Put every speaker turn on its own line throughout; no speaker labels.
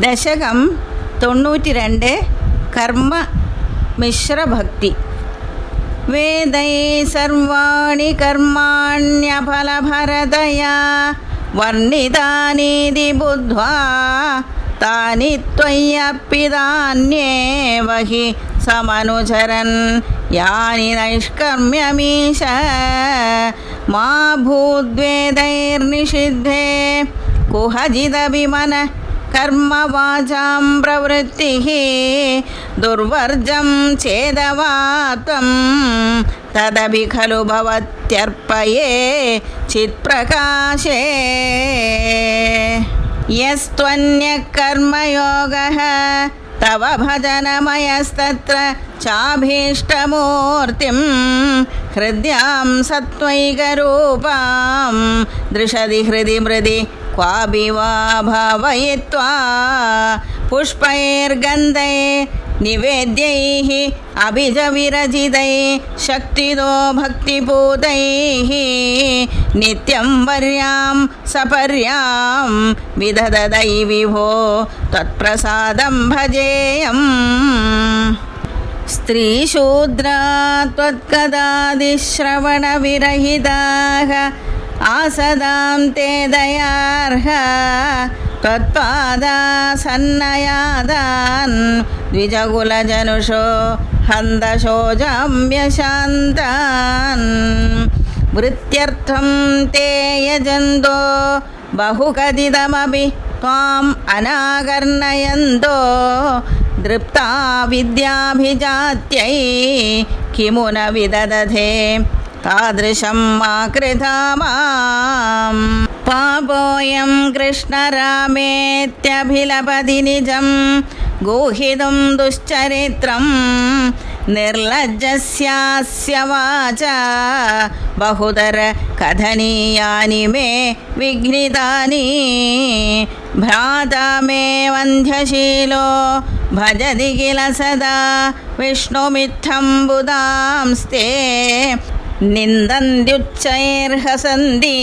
ദശകം 92 കർമ്മ മിശ്രഭക്തി. വേദൈ സർവാണി കർമാണ്യഫലഭരതയാ വർണ്ണിതാനീതി ബുദ്ധ്വാ താനി ത്വയ്യർപ്പിതാന്യേവ ഹി സമനുചരൻ യാനി നൈഷ്കർമ്മ്യമീശ മാ ഭൂദ്വേദൈർനിഷിദ്ധേ കുഹജിതവിമന കർമ്മവാചാം പ്രവൃത്തിഃ ദുർവർജം ചേദവാത്വം തദപി ഖലു ഭവത്യർപ്പയേ ചിത്പ്രകാശേ യസ്ത്വന്യകർമ്മയോഗഃ തവ ഭജനമയസ്തത്ര ചാഭീഷ്ടമൂർത്തിം ഹൃദ്യാം സത്വൈകരൂപാം ദൃശതി ഹൃദി മൃദി ക്വാപി വാ ഭാവയിത്വാ പുഷ്പൈർഗന്ധൈ നിവേദ്യൈഃ അഭിജവിരചിതൈ ശക്തിദോ ഭക്തിപൂതൈഃ നിത്യം വർയാം സപര്യാം വിദദദൈ വിഭോ ത്വത്പ്രസാദം ഭജേയം. സ്ത്രീശൂദ്രാ ത്വത്കഥാദിശ്രവണവിരഹിതാഃ ആസദാം തേ ദയാർഹ ത്വത്പാദാസന്നയാദാൻ ദ്വിജകുലജനുഷോ ഹന്തശോചാമ്യശാന്താൻ വൃത്യർത്ഥം തേ യജന്തോ ബഹുകഥിതമപി ത്വാം അനാകർണയന്തോ ദൃപ്താ വിദ്യാഭിജാത്यै കിമു ന വിദദധേ താദൃശം മാ കൃതാ മാം. പാപോയം കൃഷ്ണരാമേത്യഭിലപതി നിജം ഗൂഹിതും ദുശ്ചരിത്രം നിർലജ്ജസ്യാസ്യ വാചാ ബഹുതര കഥനീയാനി മേ വിഘ്നിതാനി. ഭ്രാതാ മേ വന്ധ്യശീലോ ഭജതി കില സദാ വിഷ്ണുമിത്തം ബുധാംസ്തേ നിന്ദന്ത്യുച്ചൈർഹസന്തി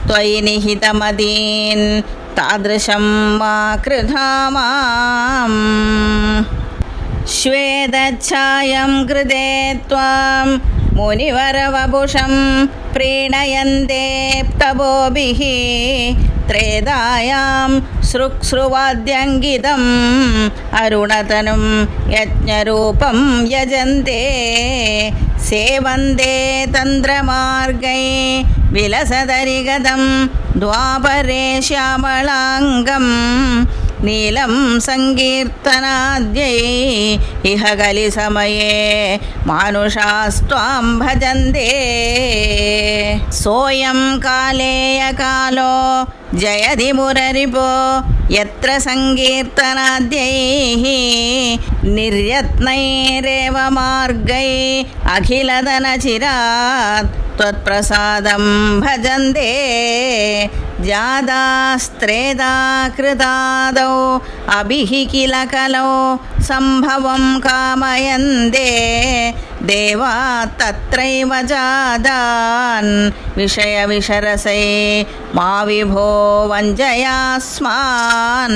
ത്വയി നിഹിതമദീൻ താദൃശം മാ കൃതാ മാം. ശ്വേതഛായം കൃതേ ത്വാം മുനിവരവപുഷം പ്രീണയന്തേ തപോഭിഃ ത്രേതായാം ശ്രുക്ശ്രുവാദ്യങ്കിതം അരുണതനും യജ്ഞരൂപം യജന്തേ സേവന്തേ തന്ത്രമാർഗൈ വിലസദരിഗതം ദ്വാപരേ ശ്യാമളാംഗം നീലം സങ്കീർത്തനാദ്യൈ ഇഹ കലിസമയേ മാനുഷാസ്ത്വാം ഭജന്തേ. സോയം കാലേയ കാലോ ജയതി മുരരിപോ യത്ര സങ്കീർത്തനാദ്യൈഃ നിർയത്നൈരേവ മാർഗൈ അഖിലധനചിരാത് ത്വത്പ്രസാദം ഭജന്തേ. ജാതാസ്ത്രേതാ കൃതാദൗ അഭിഃ കില കലൗ സംഭവം കാമയന്തേ ദേവാ തത്രൈവ ജാതാൻ വിഷയവിഷരസൈ മാ വിഭോ വഞ്ചയാസ്മാൻ.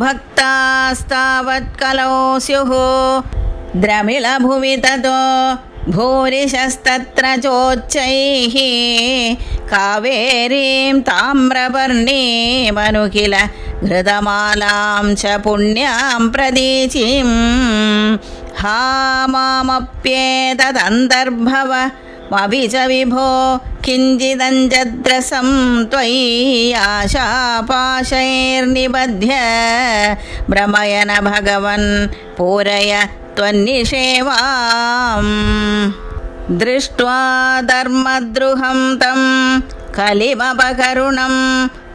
ഭക്താസ്താവത് കലൗ സ്യുഃ ദ്രമിളഭുവി തതോ ഭൂരിശസ്തത്ര ചോച്ചൈഃ കാവേരീം താമ്രപർണീമനു കില ഘൃതമാലാം ച പുണ്യാം പ്രദീചിം. ഹാ മാമപ്യേതദന്തർഭവ മഭി ച വിഭോ കിഞ്ചിദഞ്ജദ്രസം ത്വയി ആശാപാശൈർനിബധ്യ ഭ്രമയന ഭഗവൻ പൂരയ ത്വന്നിഷേവാം. ദൃഷ്ട്വാ ധർമ്മദ്രുഹം തം കലിമപകരുണം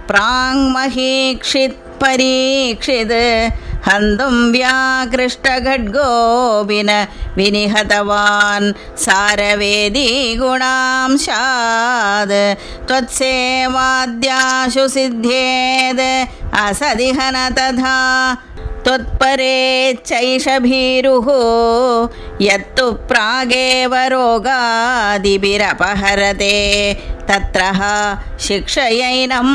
പ്രാങ്മഹീക്ഷിത് പരീക്ഷിത് ഹന്തും വ്യാകൃഷ്ടഖഡ്ഗോപിന വിനിഹതവാൻ സാരവേദീ ഗുണാംശാത് ത്വത്സേവാദ്യാശു സിദ്ധ്യേത് അസദിഹന തഥാ ത്വത്പരേച്ഛൈഷ ഭീരുഃ യത്തു പ്രാഗേവ രോഗാദിഭിരപഹരത്തെ തത്ര ശിക്ഷയൈനം.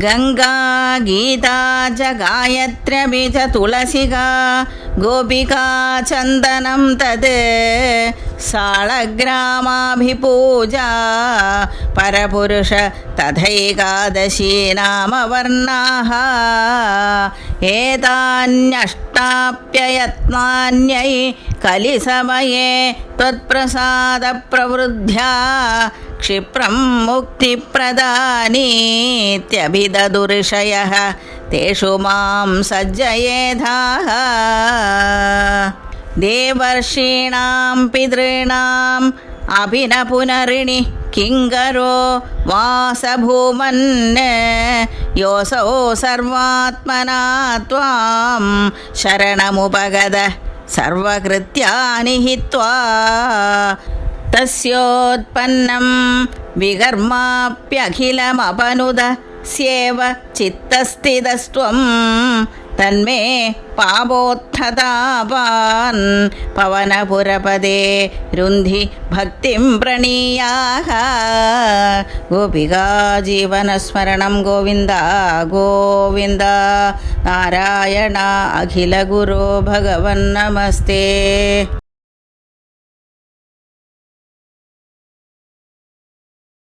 गङ्गा गीता च गायत्र्यपि च तुलसिका गोपिका चन्दनं तद् साळग्रामाभिपूजा परपुरुष तथैकादशी नामवर्णाः एतान्यष्टाप्ययत्नान्यै कलिसमये त्वत्प्रसादप्रवृद्ध्या क्षिप्रं मुक्तिप्रदानीत्यभिददुर्षयः तेषु मां सज्जयेधाः देवर्षीणां पितॄणाम् अपि न पुनरिणि किङ्करो वासभूमन् योऽसौ सर्वात्मना त्वां शरणमुपगत सर्वकृत्यानि हित्वा तस्योत्पन्नं विकर्माप्यखिलमपनुद स्येव चित्तस्थितस्त्वं तन्मे पापोत्थतापान् पवनपुरपदे रुन्धि भक्तिं प्रणीयाः गोपिका जीवनस्मरणं गोविन्द गोविन्द नारायण अखिलगुरो भगवन्नमस्ते।